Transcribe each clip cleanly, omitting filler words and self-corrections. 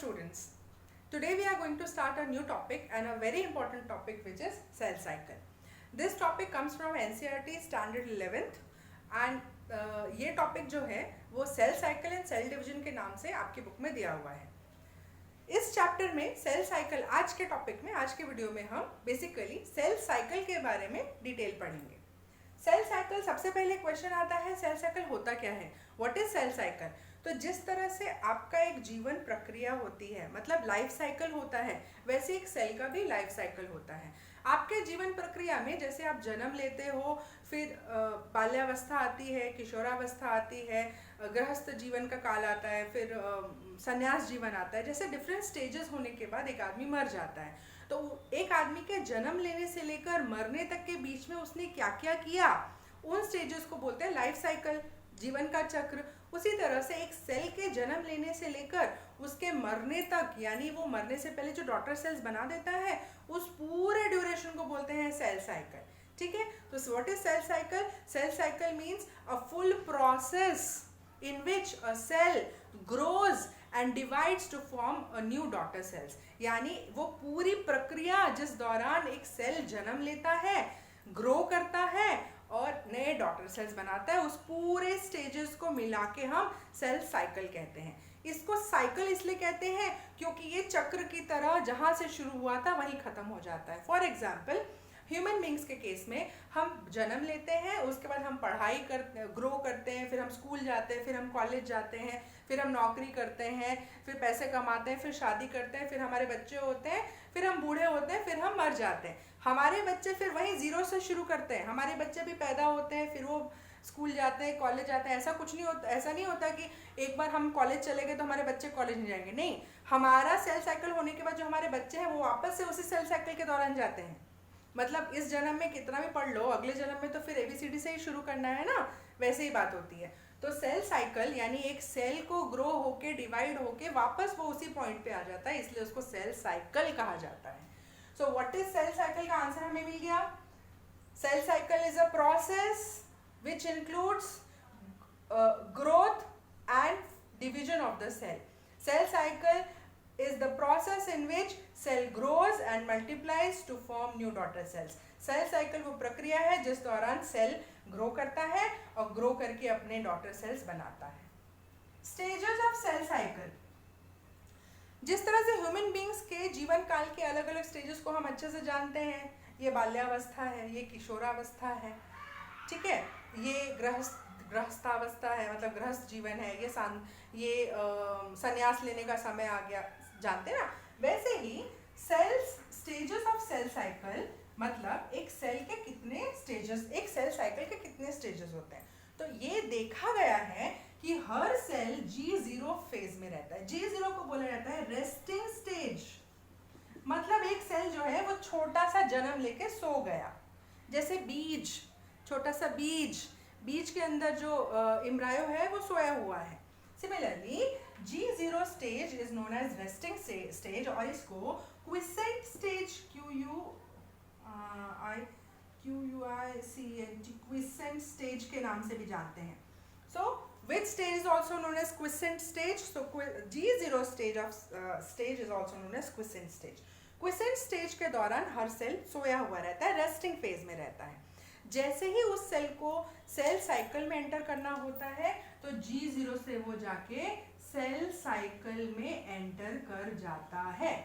students. Today we are going to start a new topic and a very important topic, which is cell cycle. This topic comes from NCERT Standard 11th and ये topic जो है वो cell cycle and cell division के नाम से आपकी book में दिया हुआ है. इस चैप्टर में सेल साइकिल, आज के टॉपिक में, आज के वीडियो में हम बेसिकली सेल साइकिल के बारे में डिटेल पढ़ेंगे. सेल साइकिल, सबसे पहले क्वेश्चन आता है सेल साइकिल होता क्या है, व्हाट इज सेल साइकिल. तो जिस तरह से आपका एक जीवन प्रक्रिया होती है, मतलब लाइफ साइकिल होता है, वैसे एक सेल का भी लाइफ साइकिल होता है. आपके जीवन प्रक्रिया में जैसे आप जन्म लेते हो, फिर बाल्यावस्था आती है, किशोरावस्था आती है, गृहस्थ जीवन का काल आता है, फिर संन्यास जीवन आता है. जैसे डिफरेंट स्टेजेस होने के बाद एक आदमी मर जाता है. तो एक आदमी के जन्म लेने से लेकर मरने तक के बीच में उसने क्या क्या किया, उन स्टेजेस को बोलते हैं लाइफ साइकिल, जीवन का चक्र. उसी तरह से एक सेल के जन्म लेने से लेकर उसके मरने तक, यानी वो मरने से पहले जो डॉटर सेल्स बना देता है, उस पूरे ड्यूरेशन को बोलते हैं सेल साइकिल. ठीक है. तो what is cell cycle? Cell cycle means a full process in which a cell grows and divides to form a new daughter cells. यानी वो पूरी प्रक्रिया जिस दौरान एक सेल जन्म लेता है, ग्रो करता है और नए डॉटर सेल्स बनाता है, उस पूरे स्टेजेस को मिला के हम सेल साइकिल कहते हैं. इसको साइकिल इसलिए कहते हैं क्योंकि ये चक्र की तरह जहाँ से शुरू हुआ था वहीं खत्म हो जाता है. फॉर एग्जाम्पल, ह्यूमन बींग्स के केस में हम जन्म लेते हैं, उसके बाद हम पढ़ाई करते, ग्रो करते हैं, फिर हम स्कूल जाते हैं, फिर हम कॉलेज जाते हैं, फिर हम नौकरी करते हैं, फिर पैसे कमाते हैं, फिर शादी करते हैं, फिर हमारे बच्चे होते हैं, फिर हम बूढ़े होते हैं, फिर हम मर जाते हैं. हमारे बच्चे फिर वहीं जीरो से शुरू करते हैं. हमारे बच्चे भी पैदा होते हैं, फिर वो स्कूल जाते हैं, कॉलेज जाते हैं. ऐसा कुछ नहीं होता, ऐसा नहीं होता कि एक बार हम कॉलेज चले गए तो हमारे बच्चे कॉलेज नहीं जाएंगे. नहीं, हमारा सेल साइकिल होने के बाद जो हमारे बच्चे हैं वो वापस से उसी सेल साइकिल के दौरान जाते हैं. मतलब इस जन्म में कितना भी पढ़ लो, अगले जन्म में तो फिर ABCD से ही शुरू करना है ना, वैसे ही बात होती है. तो सेल साइकिल यानी एक सेल को ग्रो होके, डिवाइड होके वापस वो उसी पॉइंट पे आ जाता है, इसलिए उसको सेल साइकिल कहा जाता है. So what is cell cycle का आंसर हमें मिल गया. Cell cycle is a process which includes growth and division of the cell. Cell cycle is the process in which cell grows and multiplies to form new daughter cells. Cell cycle वो प्रक्रिया है जिस दौरान cell grow करता है और grow करके अपने डॉटर सेल्स बनाता है. Stages of cell cycle. जिस तरह से ह्यूमन बींग्स के जीवन काल के अलग अलग स्टेजेस को हम अच्छे से जानते हैं, ये बाल्यावस्था है, ये किशोरावस्था है, ठीक है, ये गृहस्थावस्था है, मतलब गृहस्थ जीवन है, ये संन्यास लेने का समय आ गया, जानते हैं ना. वैसे ही sales, stages of cell cycle, मतलब एक सेल के कितने स्टेजेस, एक सेल साइकिल के कितने स्टेजेस होते हैं. तो ये देखा गया है कि हर सेल G0 फेज में रहता है. G0 को बोला जाता है रेस्टिंग स्टेज. मतलब एक सेल जो है वो छोटा सा जन्म लेके सो गया, जैसे बीज, छोटा सा बीज के अंदर जो एम्ब्रायो है वो सोया हुआ है. Similarly G0 stage is known as resting stage, और इसको quiescent stage, QUICENT, quiescent stage के नाम से भी जानते हैं. सो which stage is also known as quiescent stage? So G0 stage is also known as quiescent stage. quiescent stage के दौरान हर सेल सोया हुआ रहता है, रेस्टिंग फेज में रहता है. जैसे ही उस सेल को सेल साइकिल में एंटर करना होता है तो G0 से वो जाके सेल साइकिल में एंटर कर जाता है.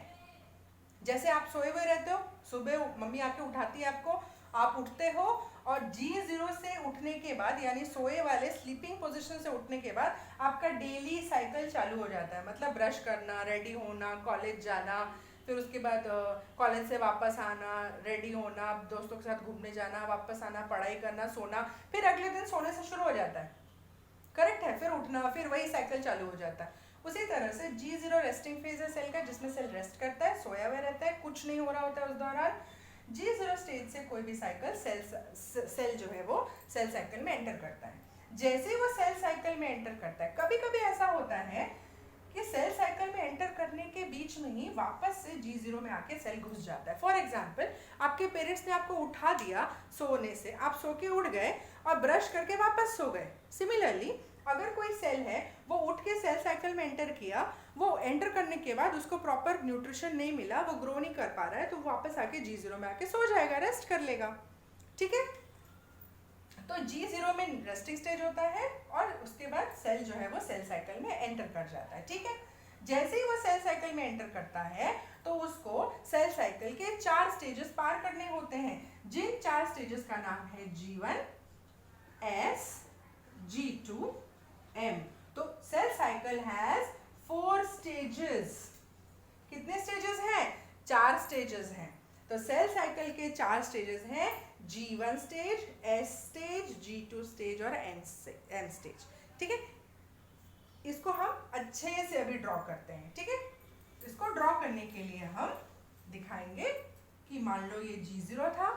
जैसे आप सोए हुए रहते हो, सुबह मम्मी आके उठाती है आपको, आप उठते हो और G0 से उठने के बाद, यानी सोए वाले स्लीपिंग पोजीशन से उठने के बाद आपका डेली साइकिल चालू हो जाता है. मतलब ब्रश करना, रेडी होना, कॉलेज जाना, फिर उसके बाद कॉलेज से वापस आना, रेडी होना, दोस्तों के साथ घूमने जाना, वापस आना, पढ़ाई करना, सोना, फिर अगले दिन सोने से शुरू हो जाता है. करेक्ट है. फिर उठना, फिर वही साइकिल चालू हो जाता है. उसी तरह से G0 रेस्टिंग फेज है सेल का, जिसमें सेल रेस्ट करता है, सोया हुआ रहता है, कुछ नहीं हो रहा होता है उस दौरान. G0 स्टेज से कोई भी साइकिल सेल जो है वो सेल साइकिल में एंटर करता है. जैसे वो सेल साइकिल में एंटर करता है, कभी कभी ऐसा होता है कि सेल साइकिल में एंटर करने के बीच में ही वापस से G0 में आके सेल घुस जाता है. फॉर एग्जाम्पल, आपके पेरेंट्स ने आपको उठा दिया सोने से, आप सो के उठ गए और ब्रश करके वापस सो गए. सिमिलरली अगर कोई सेल है वो उठ के सेल साइकिल साइकिल में एंटर किया, वो एंटर करने के बाद उसको प्रॉपर न्यूट्रिशन नहीं मिला, वो ग्रो नहीं कर पा रहा है, तो वापस आके G0 में आके सो जाएगा, रेस्ट कर लेगा। ठीक है, तो G0 में रेस्टिंग स्टेज होता है और उसके बाद सेल जो है वो सेल साइकिल में एंटर कर जाता है। ठीक है, जैसे ही वो सेल साइकिल में एंटर करता है तो उसको सेल साइकिल के 4 स्टेजेस पार करने होते हैं, जिन 4 स्टेजेस का नाम है G1, S, G2, M। तो सेल साइकिल हैज 4 स्टेजेस। कितने स्टेजेस हैं? 4 स्टेजेस हैं। तो सेल साइकिल के 4 स्टेजेस हैं, G1 stage, S stage, G2 stage और M स्टेज। ठीक है, इसको हम अच्छे से अभी ड्रॉ करते हैं। ठीक है, इसको ड्रॉ करने के लिए हम दिखाएंगे कि मान लो ये G0 था,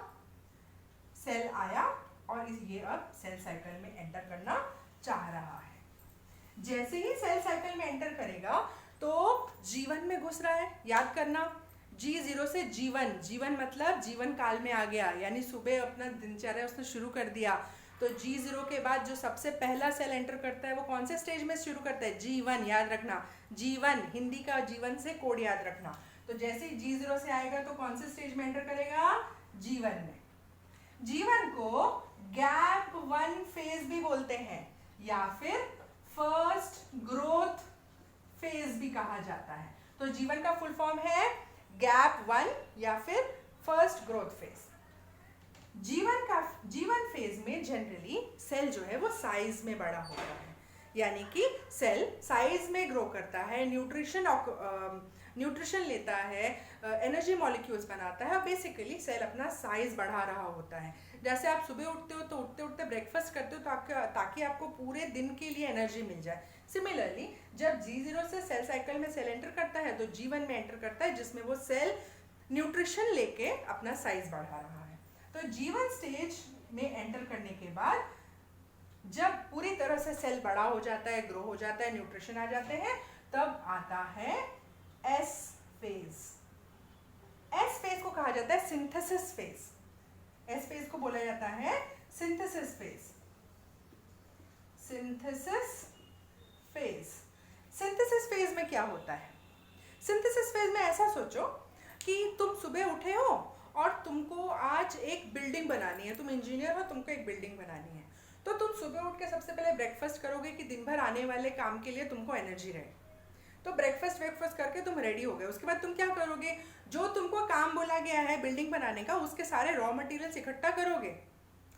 सेल आया और ये अब सेल साइकिल में एंटर करना चाह रहा है। जैसे ही सेल साइकिल में एंटर करेगा तो G1 में घुस रहा है। याद करना, G0 से G1 मतलब जीवन काल में आ गया, यानी सुबह अपना दिनचर्या उसने शुरू कर दिया। तो G0 के बाद जो सबसे पहला सेल एंटर करता है वो कौन से स्टेज में शुरू करता है? G1। याद रखना, G1 हिंदी का जीवन से कोड याद रखना। तो जैसे ही G0 से आएगा तो कौन से स्टेज में एंटर करेगा? G1 में। G1 को गैप 1 फेज भी बोलते हैं या फिर फर्स्ट ग्रोथ फेज भी कहा जाता है। तो G1 का फुल फॉर्म है गैप 1 या फिर first growth phase. G1 phase में जनरली सेल जो है वो साइज में बड़ा होता है, यानी कि सेल साइज में ग्रो करता है, न्यूट्रिशन लेता है, एनर्जी मॉलिक्यूल्स बनाता है और बेसिकली सेल अपना साइज बढ़ा रहा होता है। जैसे आप सुबह उठते हो तो उठते उठते ब्रेकफास्ट करते हो ताकि आपको पूरे दिन के लिए एनर्जी मिल जाए। सिमिलरली जब G0 से सेल साइकिल में सेल एंटर करता है तो G1 में एंटर करता है, जिसमें वो सेल न्यूट्रिशन लेके अपना साइज बढ़ा रहा है। तो G1 स्टेज में एंटर करने के बाद जब पूरी तरह से सेल बड़ा हो जाता है, ग्रो हो जाता है, न्यूट्रिशन आ जाते हैं, तब आता है S फेज। S फेज को कहा जाता है सिंथेसिस फेज। S फेज को बोला जाता है synthesis phase. Synthesis phase. Synthesis phase में क्या होता है? सिंथेसिस फेज में ऐसा सोचो कि तुम सुबह उठे हो और तुमको आज एक बिल्डिंग बनानी है, तुम इंजीनियर हो, तुमको एक बिल्डिंग बनानी है, तो तुम सुबह उठ के सबसे पहले ब्रेकफास्ट करोगे कि दिन भर आने वाले काम के लिए तुमको एनर्जी रहे। तो ब्रेकफास्ट करके तुम रेडी हो गए। उसके बाद तुम क्या करोगे? जो तुमको काम बोला गया है बिल्डिंग बनाने का, उसके सारे रॉ मटेरियल्स इकट्ठा करोगे।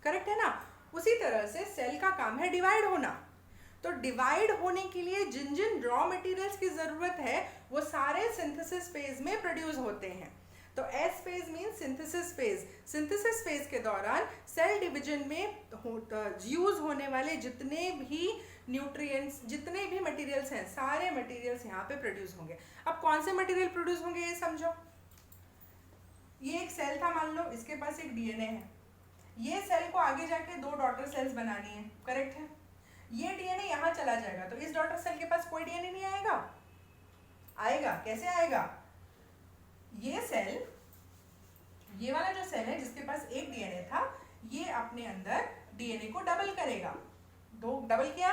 करेक्ट है ना? उसी तरह से सेल का काम है डिवाइड होना। तो डिवाइड होने के लिए जिन जिन रॉ मटेरियल्स की जरूरत है वो सारे सिंथेसिस फेज में प्रोड्यूस होते हैं। तो S phase mean synthesis phase. Synthesis phase के दौरान सेल डिवीजन में यूज होने वाले जितने भी न्यूट्रिएंट्स, जितने भी मटेरियल्स हैं, सारे मटेरियल्स यहाँ पे प्रोड्यूस होंगे। अब कौन से मटेरियल प्रोड्यूस होंगे ये समझो। ये एक सेल था, मान लो इसके पास एक DNA है। ये सेल को आगे जाके 2 डॉटर सेल्स बनानी है, करेक्ट है? ये DNA यहाँ चला जाएगा तो इस डॉटर सेल के पास कोई DNA नहीं आएगा। आएगा, कैसे आएगा? ये सेल, ये वाला जो सेल है जिसके पास एक DNA था, ये अपने अंदर DNA को डबल करेगा। 2 डबल किया,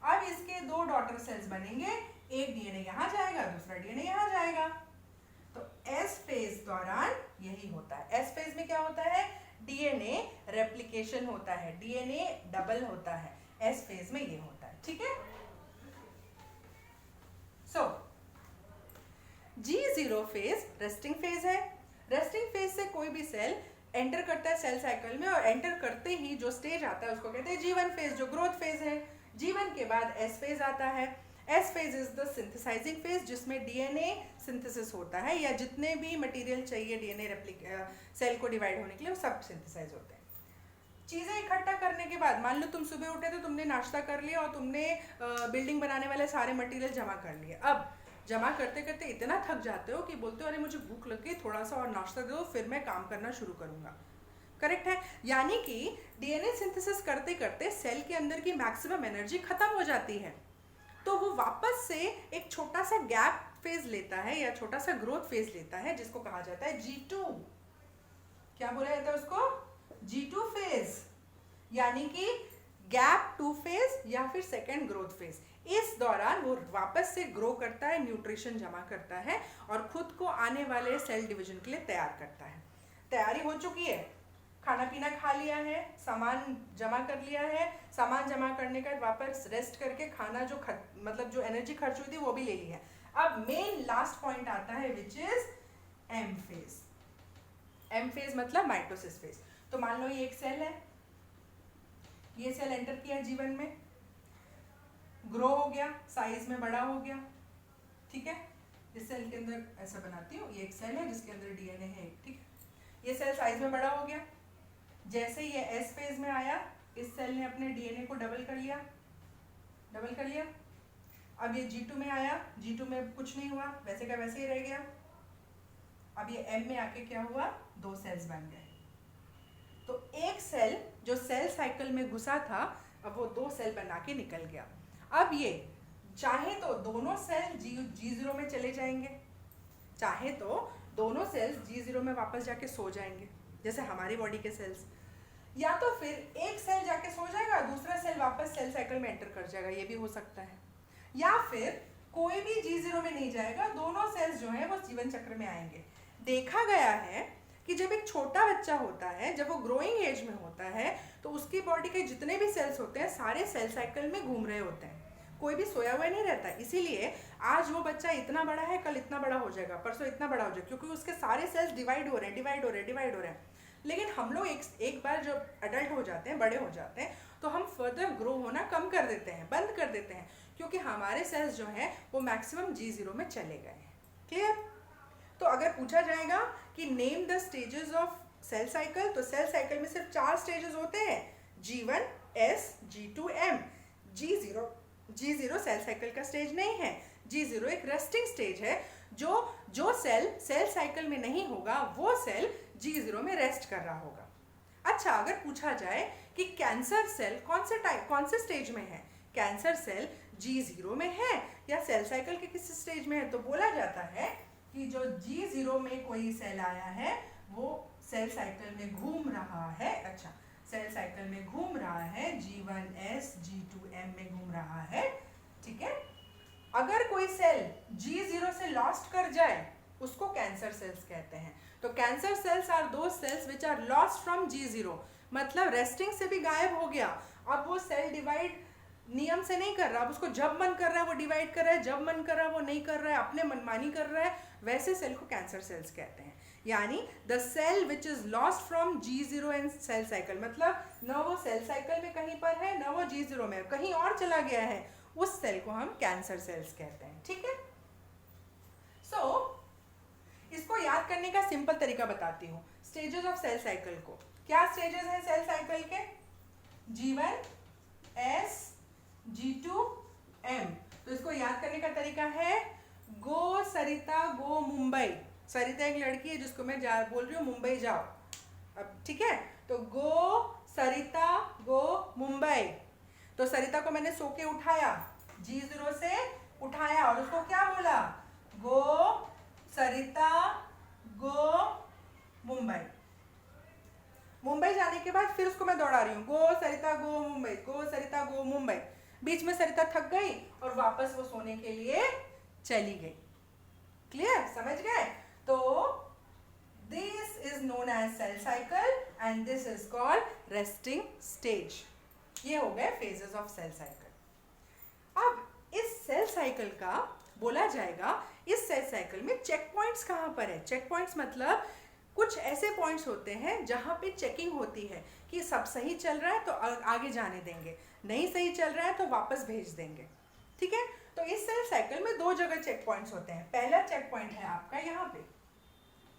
अब इसके 2 डॉटर सेल्स बनेंगे, एक DNA यहाँ जाएगा, दूसरा DNA यहाँ जाएगा। तो S फेज दौरान यही होता है। S फेज में क्या होता है? DNA रेप्लिकेशन होता है, DNA डबल होता है। S फेज में ये होता है। ठीक है? G0 फेज रेस्टिंग फेज है। रेस्टिंग फेज से कोई भी सेल एंटर करता है सेल साइकिल में और एंटर करते ही जो स्टेज आता है उसको कहते हैं G1 फेज, जो ग्रोथ फेज है। G1 के बाद S फेज आता है। S phase is the synthesising phase, जिसमें DNA सिंथेसिस होता है, या जितने भी मटेरियल चाहिए DNA सेल को डिवाइड होने के लिए वो सब सिंथेसाइज होते हैं। चीज़ें इकट्ठा करने के बाद, मान लो तुम सुबह उठे तो तुमने नाश्ता कर लिया और तुमने बिल्डिंग बनाने वाले सारे मटेरियल जमा कर लिए। अब जमा करते करते इतना थक जाते हो कि बोलते हो अरे मुझे भूख लग गई, थोड़ा सा और नाश्ता दे दो, फिर मैं काम करना शुरू करूँगा। करेक्ट है? यानी कि DNA सिंथेसिस करते करते सेल के अंदर की मैक्सिमम एनर्जी खत्म हो जाती है, तो वो वापस से एक छोटा सा गैप फेज लेता है या छोटा सा ग्रोथ फेज लेता है, जिसको कहा जाता है G2। क्या बोला जाता है उसको? G2 फेज, यानी कि गैप 2 फेज या फिर सेकेंड ग्रोथ फेज। इस दौरान वो वापस से ग्रो करता है, न्यूट्रिशन जमा करता है और खुद को आने वाले सेल डिवीजन के लिए तैयार करता है। तैयारी हो चुकी है, खाना पीना खा लिया है, सामान जमा कर लिया है, सामान जमा करने के बाद वापस रेस्ट करके खाना जो मतलब जो एनर्जी खर्च हुई थी वो भी ले ली है। अब मेन लास्ट पॉइंट आता है which is M phase. M phase मतलब माइटोसिस फेज। तो मान लो ये एक सेल है, ये सेल एंटर किया जीवन में, ग्रो हो गया, साइज में बड़ा हो गया, ठीक है। इस सेल के अंदर ऐसा बनाती हूँ, ये एक सेल है जिसके अंदर डीएनए है, ठीक है। ये सेल साइज में बड़ा हो गया, जैसे ये एस फेज में आया, इस सेल ने अपने डीएनए को डबल कर लिया। अब ये G2 में आया, G2 में कुछ नहीं हुआ, वैसे का वैसे ही रह गया। अब ये M में आके क्या हुआ, 2 सेल्स बन गए। तो एक सेल जो सेल साइकिल में घुसा था, अब वो 2 सेल बना के निकल गया। अब ये चाहे तो दोनों सेल G0 में चले जाएंगे, चाहे तो दोनों सेल्स G0 में वापस जाके सो जाएंगे, जैसे हमारी बॉडी के सेल्स, या तो फिर एक सेल जाके सो जाएगा, दूसरा सेल वापस सेल साइकिल में एंटर कर जाएगा, ये भी हो सकता है। या फिर कोई भी G0 में नहीं जाएगा, दोनों सेल्स जो है वो जीवन चक्र में आएंगे। देखा गया है कि जब एक छोटा बच्चा होता है, जब वो ग्रोइंग एज में होता है, तो उसकी बॉडी के जितने भी सेल्स होते हैं सारे सेल साइकिल में घूम रहे होते हैं, कोई भी सोया हुआ नहीं रहता। इसीलिए आज वो बच्चा इतना बड़ा है, कल इतना बड़ा हो जाएगा, परसों इतना बड़ा हो जाएगा, क्योंकि उसके सारे सेल्स डिवाइड हो रहे हैं। लेकिन हम लोग एक बार जब अडल्ट हो जाते हैं, बड़े हो जाते हैं, तो हम फर्दर ग्रो होना कम कर देते हैं, बंद कर देते हैं, क्योंकि हमारे सेल्स जो हैं वो मैक्सिमम G0 में चले गए हैं। क्लियर? तो अगर पूछा जाएगा कि name the stages of cell cycle, तो सेल साइकिल में सिर्फ 4 स्टेजेस होते हैं, G1, S, G2, M। G0 cell cycle का स्टेज नहीं है। G0 एक रेस्टिंग स्टेज है। जो सेल साइकिल में नहीं होगा वो सेल G0 में रेस्ट कर रहा होगा। अच्छा, अगर पूछा जाए कि कैंसर सेल कौन से स्टेज में है, कैंसर सेल G0 में है या सेल साइकिल के किस स्टेज में है, तो बोला जाता है कि जो G0 में कोई सेल आया है वो सेल साइकिल में घूम रहा है। अच्छा, सेल साइकिल में घूम रहा है, G1S, G2M में घूम रहा है, ठीक है। अगर कोई सेल G0 से लॉस्ट कर जाए उसको कैंसर सेल्स कहते हैं। तो cancer cells are those cells which are lost from G0, मतलब रेस्टिंग से भी गायब हो गया। अब वो सेल डिवाइड नियम से नहीं कर रहा, अब उसको जब मन कर रहा है वो डिवाइड कर रहा है, जब मन कर रहा है वो नहीं कर रहा है, अपने मनमानी कर रहा है, वैसे सेल को कैंसर सेल्स कहते हैं। यानी the cell which is lost from G0 and cell cycle, मतलब न वो सेल साइकिल में कहीं पर है, न वो G0 में, कहीं और चला गया है, उस सेल को हम कैंसर सेल्स कहते हैं, ठीक है। सो इसको याद करने का सिंपल तरीका बताती हूँ, स्टेजेस ऑफ सेल साइकिल को। क्या स्टेजेस हैं सेल साइकिल के? G1, S, G2, M। तो इसको याद करने का तरीका है गो सरिता गो मुंबई। सरिता एक लड़की है जिसको मैं बोल रही हूँ मुंबई जाओ, अब ठीक है। तो गो सरिता गो मुंबई, तो सरिता को मैंने सो के उठाया, G0 से उठाया और उसको क्या बोला, गो सरिता गो मुंबई। मुंबई जाने के बाद फिर उसको मैं दौड़ा रही हूँ, गो सरिता गो मुंबई, गो सरिता गो मुंबई। बीच में सरिता थक गई और वापस वो सोने के लिए चली गई। क्लियर? समझ गए? तो this is known as cell cycle and this is called resting stage. ये हो गए फेजेस ऑफ सेल साइकिल। अब इस सेल साइकिल का बोला जाएगा, इस सेल साइकिल में चेक पॉइंट्स कहाँ पर है? चेक पॉइंट्स मतलब कुछ ऐसे पॉइंट्स होते हैं जहाँ पे चेकिंग होती है कि सब सही चल रहा है तो आगे जाने देंगे, नहीं सही चल रहा है तो वापस भेज देंगे, ठीक है। तो इस सेल साइकिल में 2 जगह चेक पॉइंट्स होते हैं। पहला चेक पॉइंट है आपका यहाँ पे,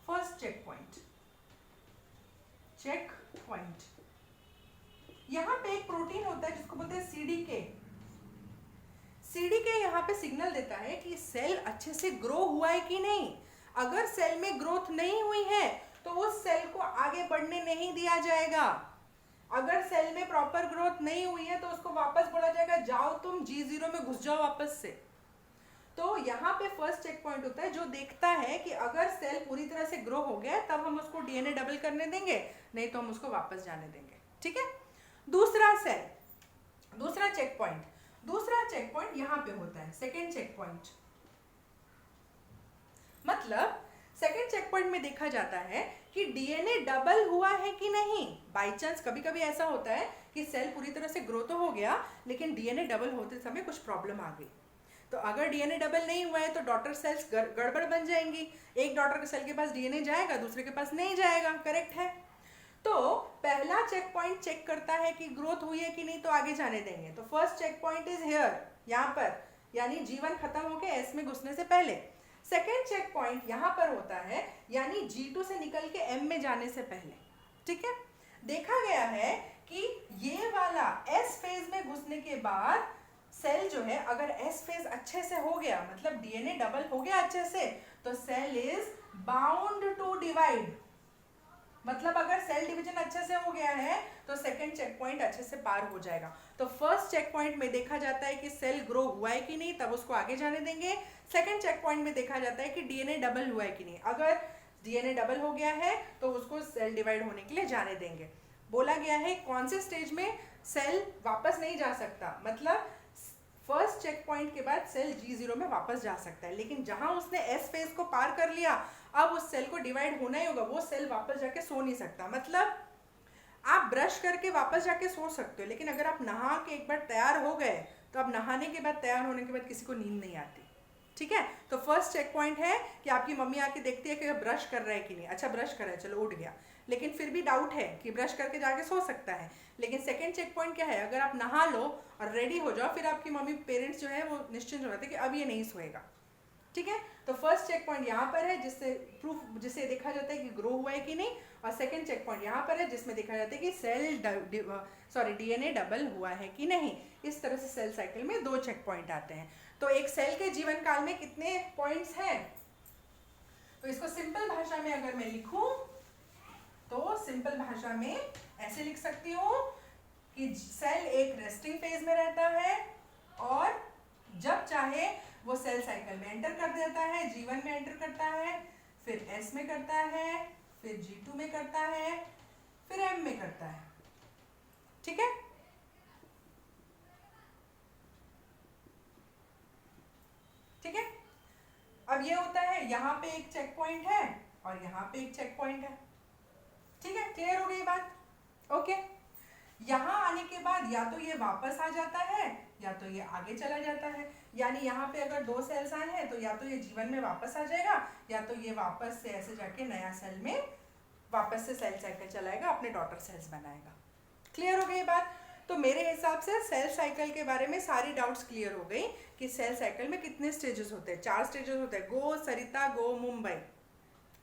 first check point, check point. यहाँ पे एक प्रोटीन होता है जिसको बोलते हैं CDK। CDK यहाँ पे सिग्नल देता है कि सेल अच्छे से ग्रो हुआ है कि नहीं। अगर सेल में ग्रोथ नहीं हुई है तो उस सेल को आगे बढ़ने नहीं दिया जाएगा। अगर सेल में प्रॉपर ग्रोथ नहीं हुई है तो उसको वापस बोला जाएगा जाओ तुम G0 में घुस जाओ वापस से। तो यहाँ पे फर्स्ट चेक पॉइंट होता है जो देखता है कि अगर सेल पूरी तरह से ग्रो हो गया तब हम उसको DNA डबल करने देंगे, नहीं तो हम उसको वापस जाने देंगे, ठीक है। दूसरा चेक पॉइंट, दूसरा चेक पॉइंट यहाँ पे होता है, सेकेंड चेक पॉइंट। मतलब सेकेंड चेक पॉइंट में देखा जाता है कि डीएनए डबल हुआ है कि नहीं। बाई चांस कभी कभी ऐसा होता है कि सेल पूरी तरह से ग्रो तो हो गया लेकिन डीएनए डबल होते समय कुछ प्रॉब्लम आ गई। तो अगर डीएनए डबल नहीं हुआ है तो डॉटर सेल्स गड़बड़ बन जाएंगी। एक डॉटर सेल के पास डीएनए जाएगा, दूसरे के पास नहीं जाएगा, करेक्ट है। तो पहला चेक पॉइंट चेक करता है कि ग्रोथ हुई है कि नहीं, तो आगे जाने देंगे। तो first check point is here, यहाँ पर, यानी जीवन खत्म होकर एस में घुसने से पहले। सेकेंड चेक पॉइंट यहाँ पर होता है, यानी G2 से निकल के M में जाने से पहले। ठीक है, देखा गया है कि ये वाला S फेज में घुसने के बाद सेल जो है, अगर S फेज अच्छे से हो गया, मतलब डीएनए डबल हो गया अच्छे से, तो cell is bound to divide. मतलब अगर सेल डिवीजन अच्छे से हो गया है तो सेकंड चेक पॉइंट अच्छे से पार हो जाएगा। तो फर्स्ट चेक पॉइंट में देखा जाता है कि सेल ग्रो हुआ है कि नहीं, तब उसको आगे जाने देंगे। सेकंड चेक पॉइंट में देखा जाता है कि डीएनए डबल हुआ है कि नहीं। अगर डीएनए डबल हो गया है तो उसको सेल डिवाइड होने के लिए जाने देंगे। बोला गया है कौन से स्टेज में सेल वापस नहीं जा सकता, मतलब फर्स्ट चेक पॉइंट के बाद सेल G0 में वापस जा सकता है, लेकिन जहां उसने S फेज को पार कर लिया अब उस सेल को डिवाइड होना ही होगा। वो सेल वापस जाके सो नहीं सकता। मतलब आप ब्रश करके वापस जाके सो सकते हो, लेकिन अगर आप नहा के एक बार तैयार हो गए तो अब नहाने के बाद, तैयार होने के बाद किसी को नींद नहीं आती। ठीक है, तो फर्स्ट चेक पॉइंट है कि आपकी मम्मी आके देखती है कि ब्रश कर रहा है कि नहीं। अच्छा ब्रश कर रहा है, चलो उठ गया, लेकिन फिर भी डाउट है कि ब्रश करके जाके सो सकता है। लेकिन सेकंड चेक पॉइंट क्या है, अगर आप नहा लो और रेडी हो जाओ, फिर आपकी मम्मी पेरेंट्स जो है वो निश्चिंत हो जाते हैं कि अब ये नहीं सोएगा। ठीक है, तो फर्स्ट चेक पॉइंट यहाँ पर है जिससे देखा जाता है कि ग्रो हुआ है कि नहीं, और सेकंड चेक पॉइंट यहाँ पर है जिसमें देखा जाता है कि सेल डीएनए डबल हुआ है कि नहीं। इस तरह से सेल साइकिल में दो चेक पॉइंट आते हैं। तो एक सेल के जीवन काल में कितने पॉइंट्स हैं, तो इसको सिंपल भाषा में अगर मैं लिखूं तो सिंपल भाषा में ऐसे लिख सकती हूँ कि सेल एक रेस्टिंग फेज में रहता है और जब चाहे वो सेल साइकिल में एंटर कर देता है, G1 में एंटर करता है, फिर S में करता है, फिर G2 में करता है, फिर M में करता है। ठीक है, ठीक है। अब ये होता है यहाँ पे एक चेक पॉइंट है और यहाँ पे एक चेक पॉइंट है। ठीक है, क्लियर हो गई बात? ओके, यहाँ आने के बाद या तो ये वापस आ जाता है या तो ये आगे चला जाता है। यानी यहाँ पे अगर दो सेल्स आए हैं तो या तो ये जीवन में वापस आ जाएगा या तो ये वापस से ऐसे जाके नया सेल में वापस से सेल साइकिल चलाएगा, अपने डॉटर सेल्स बनाएगा। क्लियर हो गई बात? तो मेरे हिसाब से सेल साइकिल के बारे में सारी डाउट्स क्लियर हो गई कि सेल साइकिल में कितने स्टेजेस होते हैं। 4 स्टेजेस होते हैं, गो, सरिता, गो, मुंबई।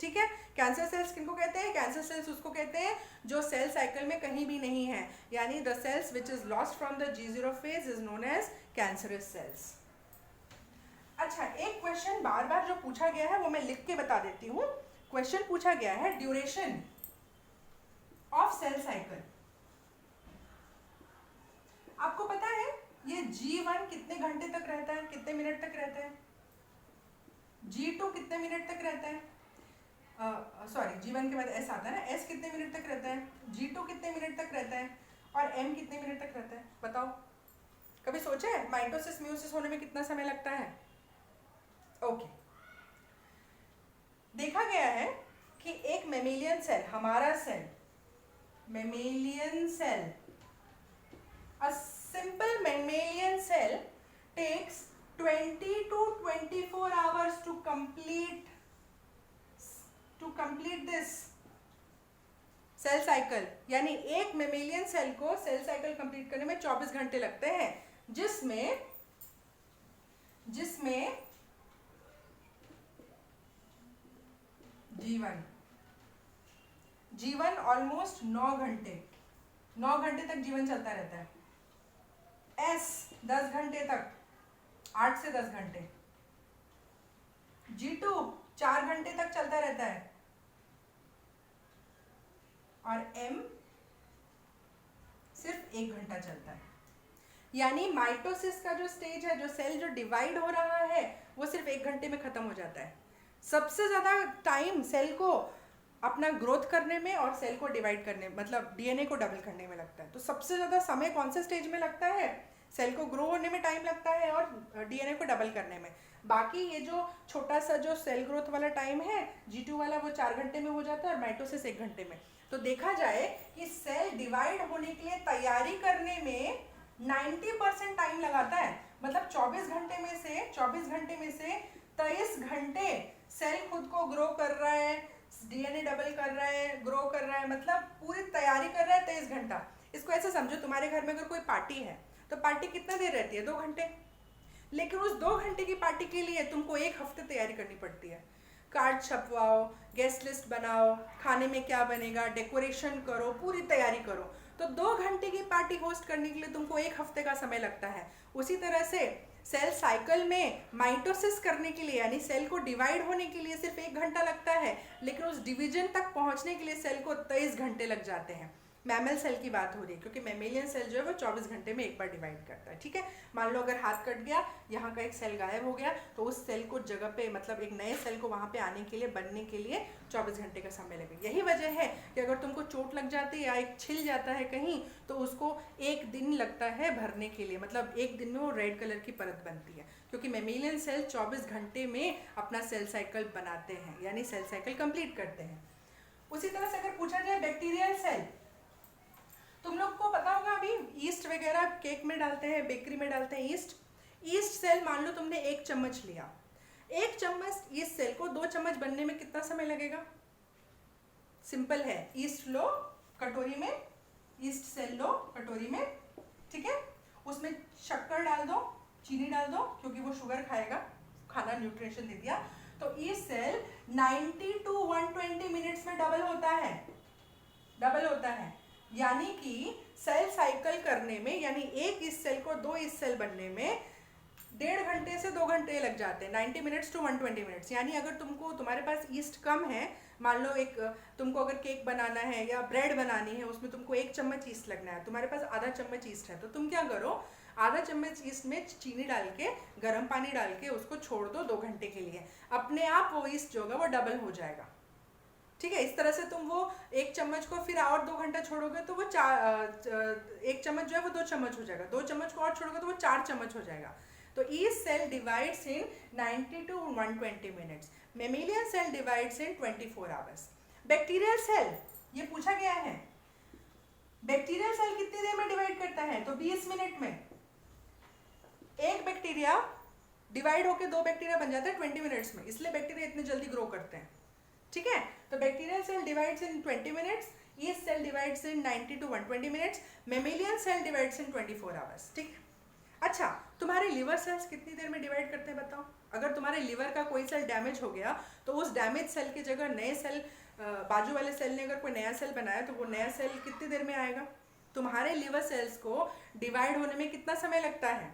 ठीक है, कैंसर सेल्स किनको कहते हैं? कैंसर सेल्स उसको कहते हैं जो सेल साइकिल में कहीं भी नहीं है, यानी the cells which is lost from the G0 phase is known as cancerous cells. अच्छा, एक क्वेश्चन बार बार जो पूछा गया है वो मैं लिख के बता देती हूँ। क्वेश्चन पूछा गया है ड्यूरेशन ऑफ सेल साइकिल। आपको पता है ये G1 कितने घंटे तक रहता है, कितने मिनट तक रहता है? G2 कितने मिनट तक रहता है? सॉरी, G1 के बाद S आता है ना, S कितने मिनट तक रहता है? G2 कितने मिनट तक रहता है? और M कितने मिनट तक रहता है? बताओ, कभी सोचा है माइटोसिस म्यूसिस होने में कितना समय लगता है? ओके, देखा गया है कि एक मेमेलियन सेल, हमारा cell, mammalian cell, a simple mammalian cell takes 20 to 24 hours to complete this cell cycle. यानी एक मेमेलियन सेल को सेल साइकिल कंप्लीट करने में 24 घंटे लगते हैं, जिसमें जीवन ऑलमोस्ट 9 घंटे तक जीवन चलता रहता है। S 10 घंटे तक, 8 से 10 घंटे। G2 4 घंटे तक चलता रहता है और M सिर्फ 1 घंटा चलता है। यानी माइटोसिस का जो स्टेज है, जो सेल जो डिवाइड हो रहा है, वो सिर्फ 1 घंटे में खत्म हो जाता है। सबसे ज्यादा टाइम सेल को अपना ग्रोथ करने में और सेल को डिवाइड करने, मतलब डीएनए को डबल करने में लगता है। तो सबसे ज्यादा समय कौन से स्टेज में लगता है? सेल को ग्रो होने में टाइम लगता है और डीएनए को डबल करने में। बाकी ये जो छोटा सा जो सेल ग्रोथ वाला टाइम है G2 वाला, वो 4 घंटे में हो जाता है और माइटोसिस 1 घंटे में। तो देखा जाए कि सेल डिवाइड होने के लिए तैयारी करने में 90% टाइम लगाता है। मतलब 24 घंटे में से 23 घंटे सेल खुद को ग्रो कर रहा है, डीएनए डबल कर रहा है, ग्रो कर रहा है, मतलब पूरी तैयारी कर रहा है 23 घंटा। इसको ऐसे समझो, तुम्हारे घर में अगर कोई पार्टी है तो पार्टी कितना देर रहती है? 2 घंटे। लेकिन उस 2 घंटे की पार्टी के लिए तुमको 1 हफ्ते तैयारी करनी पड़ती है। कार्ड छपवाओ, गेस्ट लिस्ट बनाओ, खाने में क्या बनेगा, डेकोरेशन करो, पूरी तैयारी करो। तो 2 घंटे की पार्टी होस्ट करने के लिए तुमको 1 हफ्ते का समय लगता है। उसी तरह से सेल साइकिल में माइटोसिस करने के लिए, यानी सेल को डिवाइड होने के लिए सिर्फ 1 घंटा लगता है, लेकिन उस डिवीजन तक पहुंचने के लिए सेल को 23 घंटे लग जाते हैं। मैमल सेल की बात हो रही है, क्योंकि मैमेलियन सेल जो है वो 24 घंटे में एक बार डिवाइड करता है। ठीक है, मान लो अगर हाथ कट गया, यहाँ का एक सेल गायब हो गया, तो उस सेल को जगह पे, मतलब एक नए सेल को वहाँ पे आने के लिए, बनने के लिए 24 घंटे का समय लगेगा। यही वजह है कि अगर तुमको चोट लग जाती है या एक छिल जाता है कहीं, तो उसको 1 दिन लगता है भरने के लिए, मतलब 1 दिन में वो रेड कलर की परत बनती है, क्योंकि मैमेलियन सेल 24 घंटे में अपना सेल साइकिल बनाते हैं, यानी सेल साइकिल कंप्लीट करते हैं। उसी तरह से अगर पूछा जाए बैक्टीरियल सेल, तुम लोग को पता होगा अभी ईस्ट वगैरह केक में डालते हैं, बेकरी में डालते हैं ईस्ट सेल। मान लो तुमने 1 चम्मच लिया, 1 चम्मच ईस्ट सेल को 2 चम्मच बनने में कितना समय लगेगा? सिंपल है, ईस्ट लो कटोरी में, ईस्ट सेल लो कटोरी में, ठीक है, उसमें शक्कर डाल दो, चीनी डाल दो, क्योंकि वो शुगर खाएगा, खाना न्यूट्रिशन दे दिया। तो ईस्ट सेल 90 to 120 मिनट्स में डबल होता है। यानी कि सेल साइकिल करने में, यानी एक ईस्ट सेल को 2 ईस्ट सेल बनने में 1.5 घंटे से 2 घंटे लग जाते हैं, 90 मिनट्स to 120 मिनट्स। यानी अगर तुम्हारे पास ईस्ट कम है, मान लो तुमको अगर केक बनाना है या ब्रेड बनानी है, उसमें तुमको 1 चम्मच ईस्ट लगना है, तुम्हारे पास आधा चम्मच ईस्ट है, तो तुम क्या करो, आधा चम्मच ईस्ट में चीनी डाल के, गर्म पानी डाल के उसको छोड़ दो 2 घंटे के लिए, अपने आप वो ईस्ट जो होगा वो डबल हो जाएगा। ठीक है, इस तरह से तुम वो 1 चम्मच को फिर और 2 घंटा छोड़ोगे तो वो 1 चम्मच जो है वो 2 चम्मच हो जाएगा, 2 चम्मच को और छोड़ोगे तो वो 4 चम्मच हो जाएगा। तो yeast cell divides in 90 to 120 minutes, mammalian cell divides in 24 hours. Bacterial cell, ये पूछा गया है, बैक्टीरियल सेल कितनी देर में डिवाइड करता है? तो 20 मिनट में। एक बैक्टीरिया डिवाइड होकर 2 बैक्टीरिया बन जाता है 20 मिनट्स में, इसलिए बैक्टीरिया इतने जल्दी ग्रो करते हैं। ठीक है, तो bacterial cell divides in 20 minutes, yeast cell divides in 90 to 120 minutes, mammalian cell divides in 24 hours. ठीक, अच्छा, तुम्हारे लिवर सेल्स कितनी देर में डिवाइड करते हैं बताओ? अगर तुम्हारे लिवर का कोई सेल डैमेज हो गया, तो उस डैमेज सेल की जगह नए सेल, बाजू वाले सेल ने अगर कोई नया सेल बनाया, तो वो नया सेल कितनी देर में आएगा? तुम्हारे लिवर सेल्स को डिवाइड होने में कितना समय लगता है?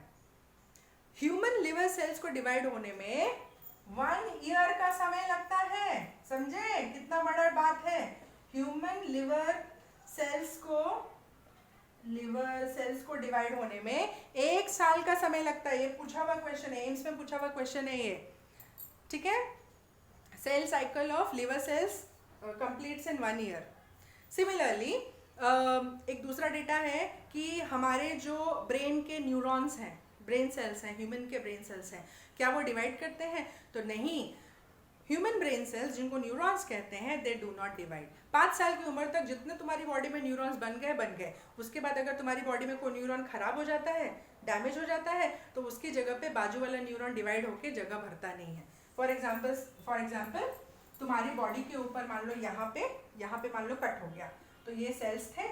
ह्यूमन लिवर सेल्स को डिवाइड होने में 1 ईयर का समय लगता है। समझे कितना बड़ा बात है? ह्यूमन लिवर सेल्स को डिवाइड होने में 1 साल का समय लगता है। ये पूछा हुआ क्वेश्चन है, एम्स में पूछा हुआ क्वेश्चन है ये। ठीक है, cell cycle of liver cells completes in 1 year. Similarly एक दूसरा डेटा है कि हमारे जो ब्रेन के न्यूरॉन्स हैं, ब्रेन सेल्स हैं, ह्यूमन के ब्रेन सेल्स हैं, क्या वो डिवाइड करते हैं? तो नहीं, ह्यूमन ब्रेन सेल्स जिनको न्यूरॉन्स कहते हैं, दे डू नॉट डिवाइड। 5 साल की उम्र तक जितने तुम्हारी बॉडी में न्यूरॉन्स बन गए। उसके बाद अगर तुम्हारी बॉडी में कोई न्यूरॉन खराब हो जाता है, डैमेज हो जाता है, तो उसकी जगह पे बाजू वाला न्यूरॉन डिवाइड होकर जगह भरता नहीं है। फॉर एग्जाम्पल तुम्हारी बॉडी के ऊपर मान लो यहाँ पे मान लो कट हो गया, तो ये सेल्स थे,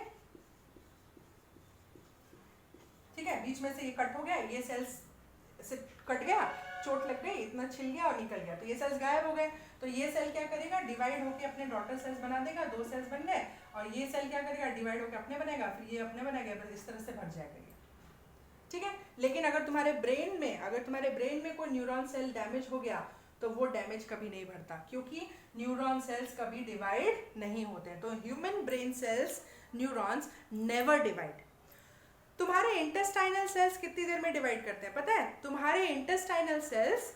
ठीक है, बीच में से ये कट हो गया, ये सेल्स से कट गया, चोट लग गई, इतना छिल गया और निकल गया, तो ये सेल्स गायब हो गए। तो ये सेल क्या करेगा? डिवाइड होकर अपने डॉटर सेल्स बना देगा, 2 सेल्स बन गए, और ये सेल क्या करेगा? डिवाइड होकर अपने बनेगा, फिर ये अपने बनेगा, बस इस तरह से भर जाएगा ये। ठीक है, लेकिन अगर तुम्हारे ब्रेन में कोई न्यूरॉन सेल डैमेज हो गया, तो वो डैमेज कभी नहीं भरता, क्योंकि न्यूरॉन सेल्स कभी डिवाइड नहीं होते हैं। तो human brain cells, neurons never divide. तुम्हारे इंटेस्टाइनल सेल्स कितनी देर में डिवाइड करते हैं पता है? तुम्हारे इंटेस्टाइनल सेल्स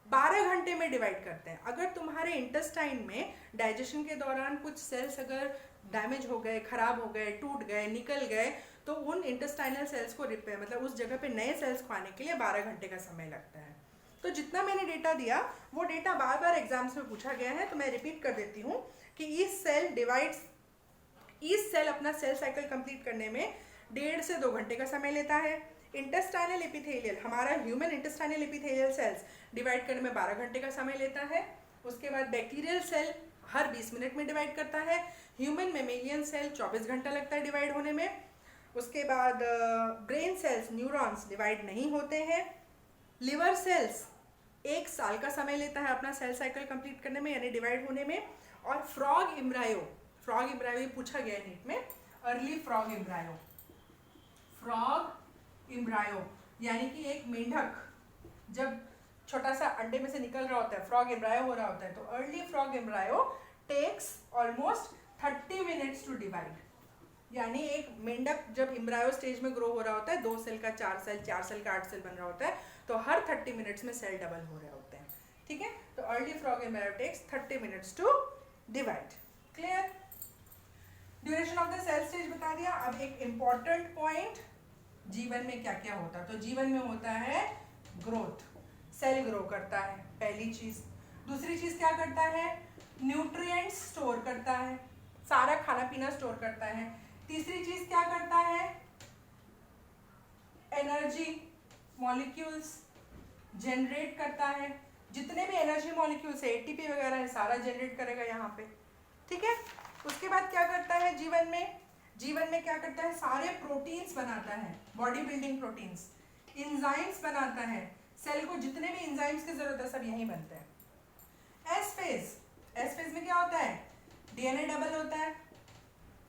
12 घंटे में डिवाइड करते हैं। अगर तुम्हारे इंटेस्टाइन में डाइजेशन के दौरान कुछ सेल्स अगर डैमेज हो गए, खराब हो गए, टूट गए, निकल गए, तो उन इंटेस्टाइनल सेल्स को रिपेयर मतलब उस जगह पे नए सेल्स को आने के लिए 12 घंटे का समय लगता है। तो जितना मैंने डेटा दिया वो डेटा बार बार एग्जाम्स में पूछा गया है, तो मैं रिपीट कर देती हूँ कि ईच सेल अपना सेल साइकिल कंप्लीट करने में 1.5 से 2 घंटे का समय लेता है। इंटेस्टाइनल एपिथेलियल, हमारा human intestinal epithelial cells divide करने में 12 घंटे का समय लेता है। उसके बाद बैक्टीरियल सेल हर 20 मिनट में डिवाइड करता है। ह्यूमन मेमेलियन सेल 24 घंटा लगता है डिवाइड होने में। उसके बाद ब्रेन सेल्स, न्यूरॉन्स डिवाइड नहीं होते हैं। लिवर सेल्स 1 साल का समय लेता है अपना सेल साइकिल कंप्लीट करने में, यानी डिवाइड होने में। और फ्रॉग इम्ब्रायो पूछा गया है नीट में, अर्ली फ्रॉग इम्ब्रायो यानी कि एक मेंढक जब छोटा सा अंडे में से निकल रहा होता है, फ्रॉग इम्ब्रायो हो रहा होता है, तो early frog embryo takes almost 30 minutes to divide. यानी एक मेंढक जब इम्ब्रायो स्टेज में ग्रो हो रहा होता है, 2 सेल का 4 सेल, 4 सेल का 8 सेल बन रहा होता है, तो हर 30 मिनट्स में सेल डबल हो रहे होते हैं। ठीक है, तो early frog embryo takes 30 minutes to divide. Clear? Duration of the cell stage बता दिया। अब एक इंपॉर्टेंट पॉइंट, जीवन में क्या क्या होता है। तो जीवन में होता है ग्रोथ, सेल ग्रो करता है, पहली चीज। दूसरी चीज क्या करता है? न्यूट्रिएंट्स स्टोर करता है, सारा खाना पीना स्टोर करता है। तीसरी चीज क्या करता है? एनर्जी मॉलिक्यूल्स जनरेट करता है। जितने भी एनर्जी मॉलिक्यूल्स है, एटीपी वगैरह है, सारा जनरेट करेगा यहाँ पे। ठीक है, उसके बाद क्या करता है जीवन में क्या करता है? सारे प्रोटीन्स बनाता है, बॉडी बिल्डिंग प्रोटीन्स। इंजाइम्स बनाता है, सेल को जितने भी इंजाइम्स की जरूरत है सब यहीं बनते हैं। एस फेज में क्या होता है? डीएनए डबल होता है,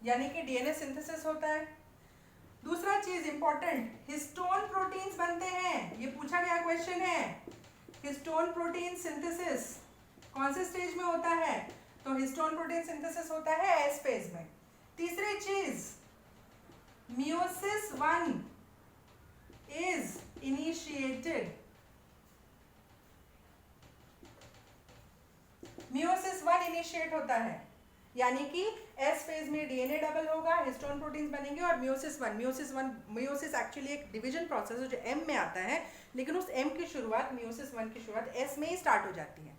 यानी कि डीएनए सिंथेसिस होता है। दूसरा चीज इंपॉर्टेंट, हिस्टोन प्रोटीन्स बनते हैं। ये पूछा गया क्वेश्चन है, हिस्टोन प्रोटीन सिंथेसिस कौन से स्टेज में होता है? तो हिस्टोन प्रोटीन सिंथेसिस होता है एस फेज में। तीसरी चीज, meiosis 1 is initiated. Meiosis 1 initiate होता है, यानी कि एस फेज में डीएनए डबल होगा, हिस्टोन प्रोटीन्स बनेंगे और मियोसिस एक्चुअली एक डिवीजन प्रोसेस है जो एम में आता है, लेकिन उस एम की शुरुआत, मियोसिस 1 की शुरुआत एस में ही स्टार्ट हो जाती है।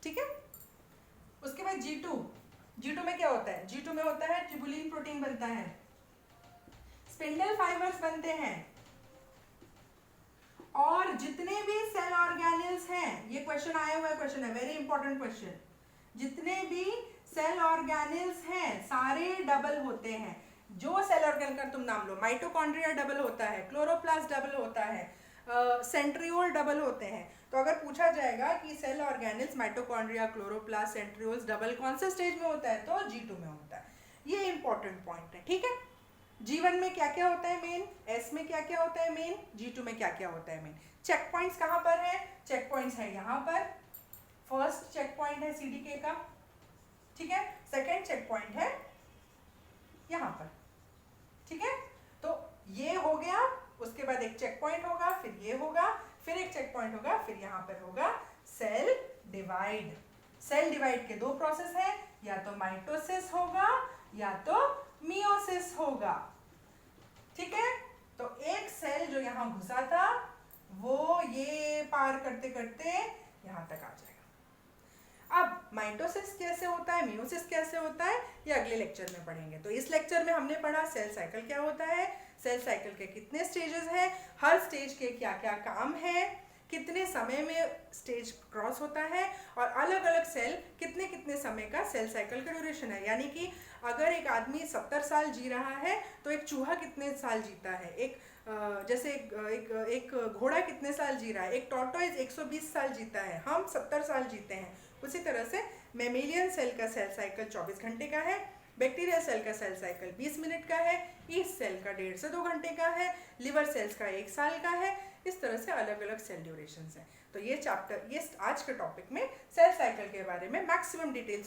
ठीक है, उसके बाद G2 में क्या होता है? G2 में होता है ट्यूबुलिन प्रोटीन बनता है, स्पिंडल फाइबर्स बनते हैं, और जितने भी सेल ऑर्गेनेल्स हैं, ये क्वेश्चन आया हुआ क्वेश्चन है, वेरी इंपॉर्टेंट क्वेश्चन, जितने भी सेल ऑर्गेनेल्स हैं सारे डबल होते हैं। जो सेल ऑर्गेनल का तुम नाम लो, माइटोकॉन्ड्रिया डबल होता है, क्लोरोप्लास्ट डबल होता है, सेंट्रियोल डबल होते हैं। तो अगर पूछा जाएगा कि cell organelles, mitochondria, chloroplast, centrioles double कौन से स्टेज में होता है? तो G2 में होता है। ये इंपॉर्टेंट पॉइंट है। ठीक है, जीवन में क्या क्या होता है मेन, एस में क्या क्या होता है मेन, G2 में क्या क्या होता है मेन। चेक पॉइंट्स कहाँ पर है? चेक पॉइंट्स है यहाँ पर। फर्स्ट चेक पॉइंट है CDK का, ठीक है। सेकेंड चेक पॉइंट है यहाँ पर, ठीक है। तो ये हो गया, उसके बाद एक चेक पॉइंट होगा, फिर ये होगा, फिर एक चेक पॉइंट होगा, फिर यहाँ पर होगा सेल डिवाइड। सेल डिवाइड के 2 प्रोसेस है, या तो माइटोसिस होगा या तो मियोसिस होगा। ठीक है, तो एक सेल जो यहाँ घुसा था वो ये पार करते करते यहाँ तक आ जाएगा। अब माइटोसिस कैसे होता है, मियोसिस कैसे होता है, ये अगले लेक्चर में पढ़ेंगे। तो इस लेक्चर में हमने पढ़ा सेल साइकिल क्या होता है, सेल साइकिल के कितने स्टेजेस हैं, हर स्टेज के क्या क्या काम है, कितने समय में स्टेज क्रॉस होता है, और अलग अलग सेल कितने कितने समय का सेल साइकिल का ड्यूरेशन है। यानी कि अगर एक आदमी 70 साल जी रहा है तो एक चूहा कितने साल जीता है, एक घोड़ा कितने साल जी रहा है, एक टॉर्टोइज 120 साल जीता है, हम 70 साल जीते हैं। उसी तरह से मैमेलियन सेल का सेल साइकिल 24 घंटे का है, बैक्टीरिया सेल का सेल साइकिल 20 मिनट का है, ईस्ट सेल का 1.5 से 2 घंटे का है, लिवर सेल्स का 1 साल का है। इस तरह से अलग अलग सेल ड्यूरेशंस हैं। तो ये चैप्टर, ये आज के टॉपिक में सेल साइकिल के बारे में मैक्सिमम डिटेल्स